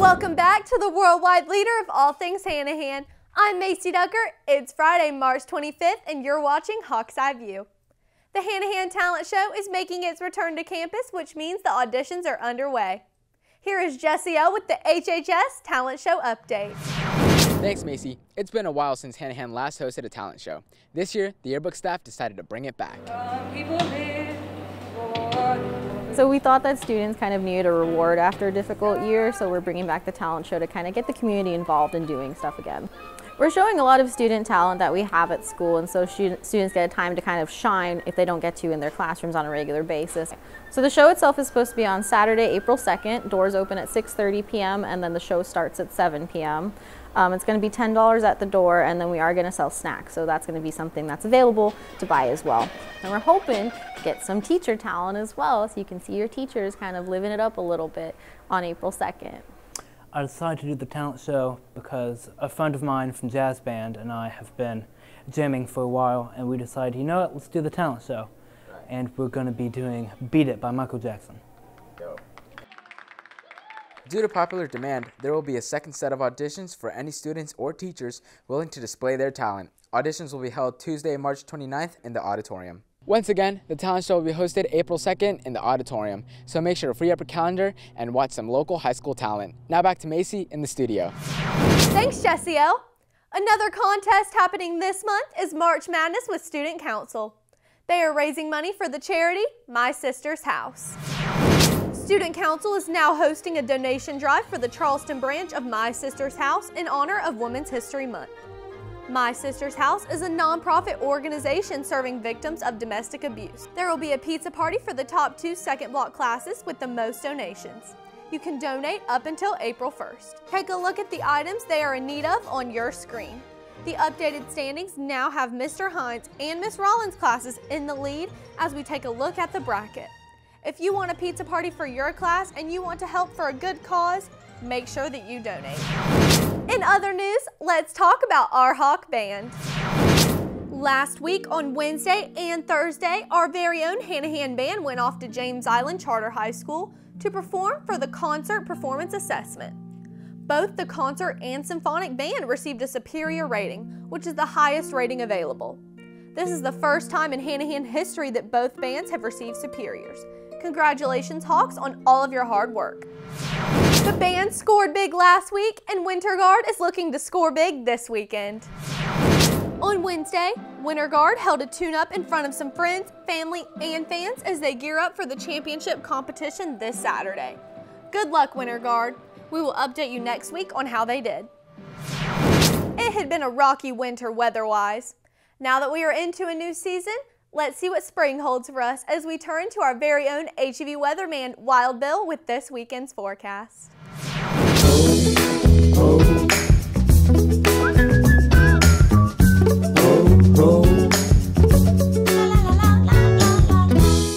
Welcome back to the worldwide leader of all things Hanahan. I'm Macy Ducker. It's Friday, March 25th, and you're watching Hawk's Eye View. The Hanahan Talent Show is making its return to campus, which means the auditions are underway. Here is Jesse L with the HHS Talent Show update. Thanks, Macy. It's been a while since Hanahan last hosted a talent show. This year, the yearbook staff decided to bring it back. So we thought that students kind of needed a reward after a difficult year, so we're bringing back the talent show to kind of get the community involved in doing stuff again. We're showing a lot of student talent that we have at school, and so students get a time to kind of shine if they don't get to in their classrooms on a regular basis. So the show itself is supposed to be on Saturday, April 2nd. Doors open at 6:30 p.m. and then the show starts at 7 p.m. It's going to be $10 at the door, and then we are going to sell snacks, so that's going to be something that's available to buy as well. And we're hoping to get some teacher talent as well, so you can see your teachers kind of living it up a little bit on April 2nd. I decided to do the talent show because a friend of mine from jazz band and I have been jamming for a while, and we decided, you know what, let's do the talent show. Right. And we're going to be doing Beat It by Michael Jackson. Go. Due to popular demand, there will be a second set of auditions for any students or teachers willing to display their talent. Auditions will be held Tuesday, March 29th in the auditorium. Once again, the talent show will be hosted April 2nd in the auditorium, so make sure to free up your calendar and watch some local high school talent. Now back to Macy in the studio. Thanks, Jesse L. Another contest happening this month is March Madness with Student Council. They are raising money for the charity My Sister's House. Student Council is now hosting a donation drive for the Charleston branch of My Sister's House in honor of Women's History Month. My Sister's House is a nonprofit organization serving victims of domestic abuse. There will be a pizza party for the top 2 second block classes with the most donations. You can donate up until April 1st. Take a look at the items they are in need of on your screen. The updated standings now have Mr. Hines and Miss Rollins classes in the lead as we take a look at the bracket. If you want a pizza party for your class and you want to help for a good cause, make sure that you donate. In other news, let's talk about our Hawk Band. Last week on Wednesday and Thursday, our very own Hanahan Band went off to James Island Charter High School to perform for the Concert Performance Assessment. Both the concert and symphonic band received a superior rating, which is the highest rating available. This is the first time in Hanahan history that both bands have received superiors. Congratulations, Hawks, on all of your hard work. The band scored big last week, and Winter Guard is looking to score big this weekend. On Wednesday, Winter Guard held a tune-up in front of some friends, family, and fans as they gear up for the championship competition this Saturday. Good luck, Winter Guard. We will update you next week on how they did. It had been a rocky winter weather-wise. Now that we are into a new season, let's see what spring holds for us as we turn to our very own HEV weatherman, Wild Bill, with this weekend's forecast.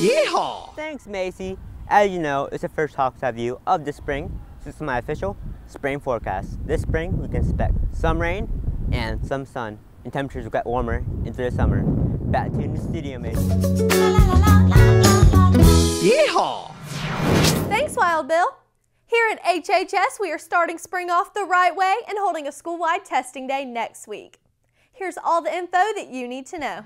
Yeehaw! Thanks, Macy. As you know, it's the first Hawk's Eye View of the spring. This is my official spring forecast. This spring, we can expect some rain and some sun, and temperatures will get warmer into the summer. Back to you in the studio, Macy. Yeehaw! Thanks, Wild Bill. Here at HHS, we are starting spring off the right way and holding a school-wide testing day next week. Here's all the info that you need to know.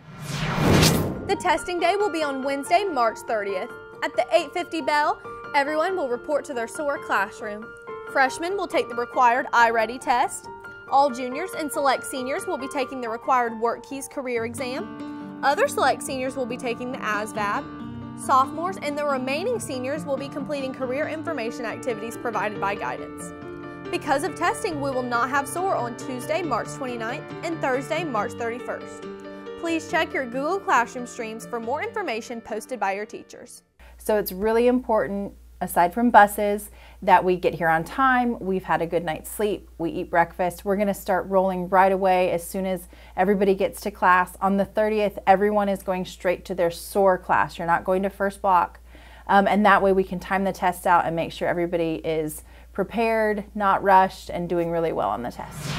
The testing day will be on Wednesday, March 30th. At the 8:50 bell, everyone will report to their SOAR classroom. Freshmen will take the required iReady test. All juniors and select seniors will be taking the required WorkKeys career exam. Other select seniors will be taking the ASVAB. Sophomores and the remaining seniors will be completing career information activities provided by guidance. Because of testing, we will not have SOAR on Tuesday, March 29th and Thursday, March 31st. Please check your Google Classroom streams for more information posted by your teachers. So it's really important, aside from buses, that we get here on time, we've had a good night's sleep, we eat breakfast. We're gonna start rolling right away as soon as everybody gets to class. On the 30th, everyone is going straight to their SOAR class. You're not going to first block. And that way we can time the test out and make sure everybody is prepared, not rushed, and doing really well on the test.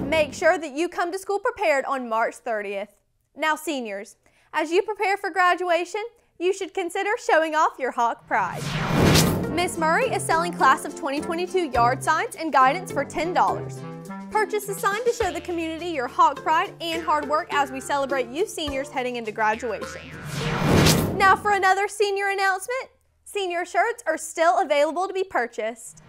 Make sure that you come to school prepared on March 30th. Now seniors, as you prepare for graduation, you should consider showing off your Hawk pride. Miss Murray is selling Class of 2022 yard signs and guidance for $10. Purchase a sign to show the community your Hawk pride and hard work as we celebrate you seniors heading into graduation. Now for another senior announcement. Senior shirts are still available to be purchased.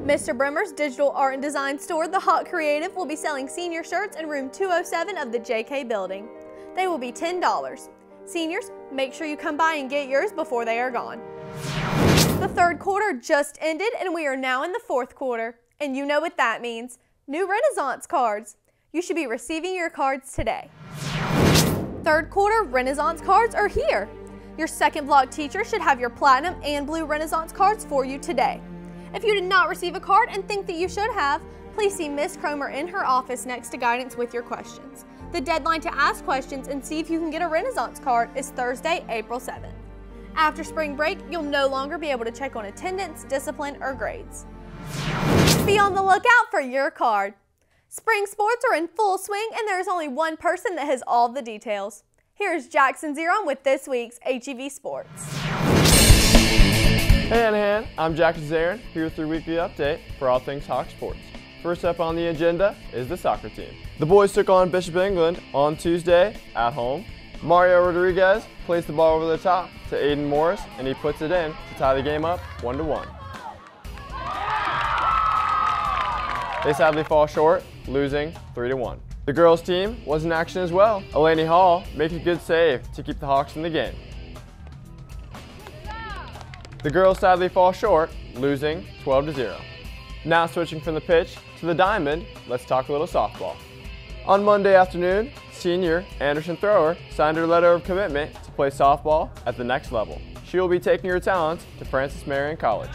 Mr. Bremer's digital art and design store, The Hawk Creative, will be selling senior shirts in room 207 of the JK building. They will be $10. Seniors, make sure you come by and get yours before they are gone. The third quarter just ended and we are now in the fourth quarter. And you know what that means. New Renaissance cards. You should be receiving your cards today. Third quarter Renaissance cards are here. Your second block teacher should have your platinum and blue Renaissance cards for you today. If you did not receive a card and think that you should have, please see Miss Cromer in her office next to guidance with your questions. The deadline to ask questions and see if you can get a Renaissance card is Thursday, April 7th. After spring break, you'll no longer be able to check on attendance, discipline, or grades. Be on the lookout for your card. Spring sports are in full swing and there is only one person that has all the details. Here's Jackson Zeron with this week's HEV Sports. Hey Hanahan, I'm Jackson Zeron here with your weekly update for all things Hawk sports. First up on the agenda is the soccer team. The boys took on Bishop England on Tuesday at home. Mario Rodriguez plays the ball over the top to Aiden Morris and he puts it in to tie the game up 1-1. They sadly fall short, losing 3-1. The girls team was in action as well. Elaney Hall makes a good save to keep the Hawks in the game. The girls sadly fall short, losing 12-0. Now switching from the pitch to the diamond, let's talk a little softball. On Monday afternoon, senior Anderson Thrower signed her letter of commitment to play softball at the next level. She will be taking her talents to Francis Marion College.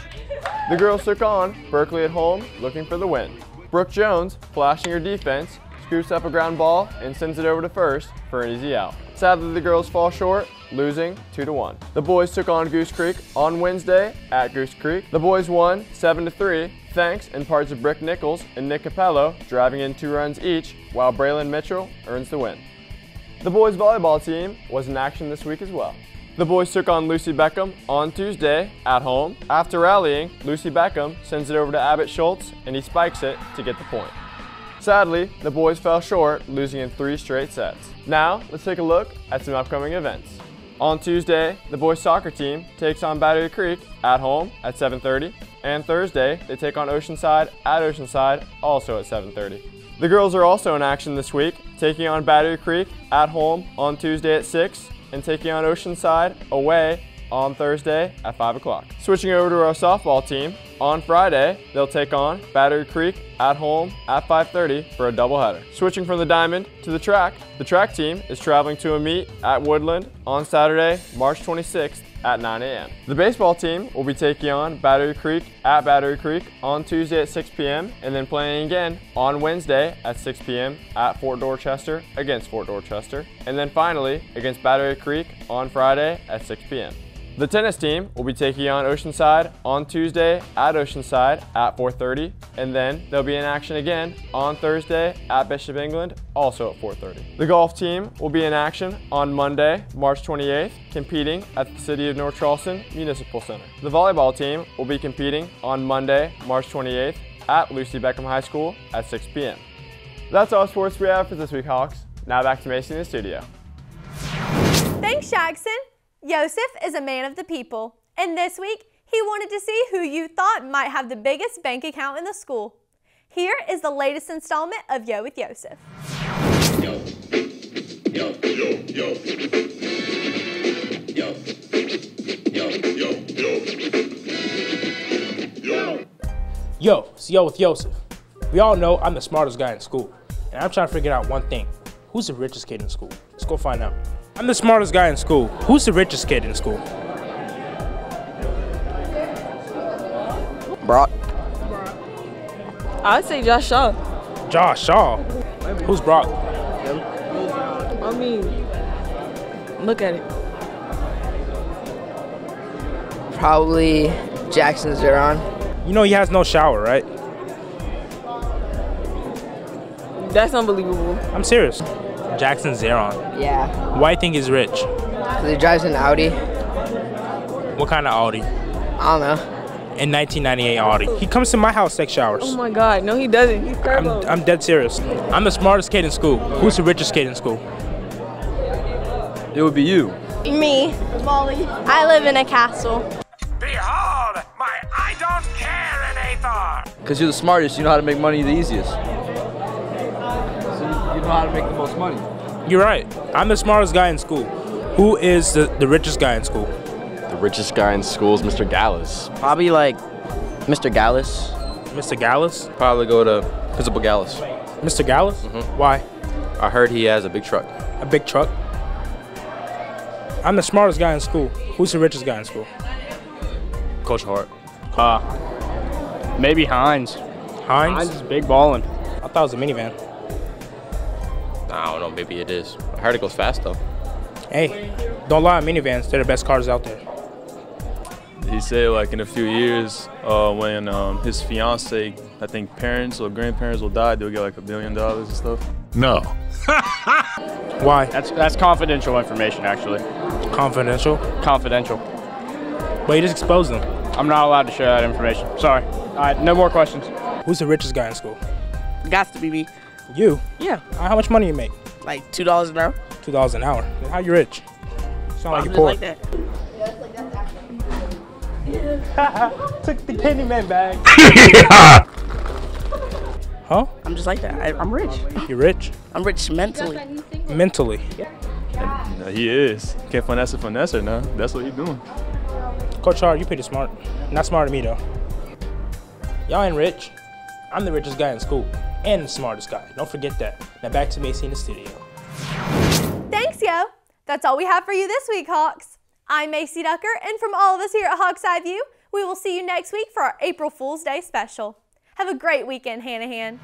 The girls took on Berkeley at home, looking for the win. Brooke Jones, flashing her defense, scoops up a ground ball and sends it over to first for an easy out. Sadly, the girls fall short, losing 2-1. The boys took on Goose Creek on Wednesday at Goose Creek. The boys won 7-3, thanks in part to Brick Nichols and Nick Capello driving in 2 runs each, while Braylon Mitchell earns the win. The boys volleyball team was in action this week as well. The boys took on Lucy Beckham on Tuesday at home. After rallying, Lucy Beckham sends it over to Abbott Schultz and he spikes it to get the point. Sadly, the boys fell short, losing in 3 straight sets. Now, let's take a look at some upcoming events. On Tuesday, the boys soccer team takes on Battery Creek at home at 7:30, and Thursday, they take on Oceanside at Oceanside, also at 7:30. The girls are also in action this week, taking on Battery Creek at home on Tuesday at 6, and taking on Oceanside away on Thursday at 5 o'clock. Switching over to our softball team, on Friday, they'll take on Battery Creek at home at 5:30 for a doubleheader. Switching from the diamond to the track team is traveling to a meet at Woodland on Saturday, March 26th at 9 a.m. The baseball team will be taking on Battery Creek at Battery Creek on Tuesday at 6 p.m. and then playing again on Wednesday at 6 p.m. at Fort Dorchester against Fort Dorchester, and then finally against Battery Creek on Friday at 6 p.m. The tennis team will be taking on Oceanside on Tuesday at Oceanside at 4:30, and then they'll be in action again on Thursday at Bishop England, also at 4:30. The golf team will be in action on Monday, March 28th, competing at the City of North Charleston Municipal Center. The volleyball team will be competing on Monday, March 28th at Lucy Beckham High School at 6 p.m. That's all sports we have for this week, Hawks. Now back to Macy in the studio. Thanks, Jackson. Yosef is a man of the people, and this week he wanted to see who you thought might have the biggest bank account in the school. Here is the latest installment of Yo with Yosef. Yo, yo, yo, yo. Yo, yo, yo, yo. Yo, it's Yo with Yosef. We all know I'm the smartest guy in school, and I'm trying to figure out one thing. Who's the richest kid in school? Let's go find out. I'm the smartest guy in school. Who's the richest kid in school? Brock. I'd say Josh Shaw. Josh Shaw? Who's Brock? I mean, look at it. Probably Jackson Zeron. You know he has no shower, right? That's unbelievable. I'm serious. Jackson Zeron. Yeah. Why do you think he's rich? Because he drives an Audi. What kind of Audi? I don't know. In 1998 Audi. He comes to my house, takes showers. Oh my God, no he doesn't. He's turbo. I'm dead serious. I'm the smartest kid in school. Who's the richest kid in school? It would be you. Me. Molly. I live in a castle. Behold, my I don't careinator! Because you're the smartest, you know how to make money the easiest. So you know how to make the most money. You're right. I'm the smartest guy in school. Who is the richest guy in school? The richest guy in school is Mr. Gallus. Probably like Mr. Gallus. Mr. Gallus? Probably go to Principal Gallus. Mr. Gallus? Why? I heard he has a big truck. A big truck? I'm the smartest guy in school. Who's the richest guy in school? Coach Hart. Maybe Hines. Hines? Hines is big ballin'. I thought it was a minivan. I don't know, maybe it is. I heard it goes fast though. Hey, don't lie on minivans. They're the best cars out there. He said like in a few years, when his fiance, I think parents or grandparents will die, they'll get like $1 billion and stuff. No. Why? That's confidential information, actually. Confidential? Confidential. But you just exposed them. I'm not allowed to share that information. Sorry. All right, no more questions. Who's the richest guy in school? Got to be me. You? Yeah. How much money you make? Like $2 an hour. $2 an hour. How you rich? Sound like I'm you're poor. just like that. Took the Candyman bag. Huh? I'm just like that. I'm rich. You're rich? I'm rich mentally. Mentally? He is. Can't finesse a finesser now. That's what he's doing. Coach Hart, you're pretty smart. Not smarter than me though. Y'all ain't rich. I'm the richest guy in school and the smartest guy. Don't forget that. Now back to Macy in the studio. Thanks, yo. That's all we have for you this week, Hawks. I'm Macy Ducker, and from all of us here at Hawks Eye View, we will see you next week for our April Fool's Day special. Have a great weekend, Hanahan.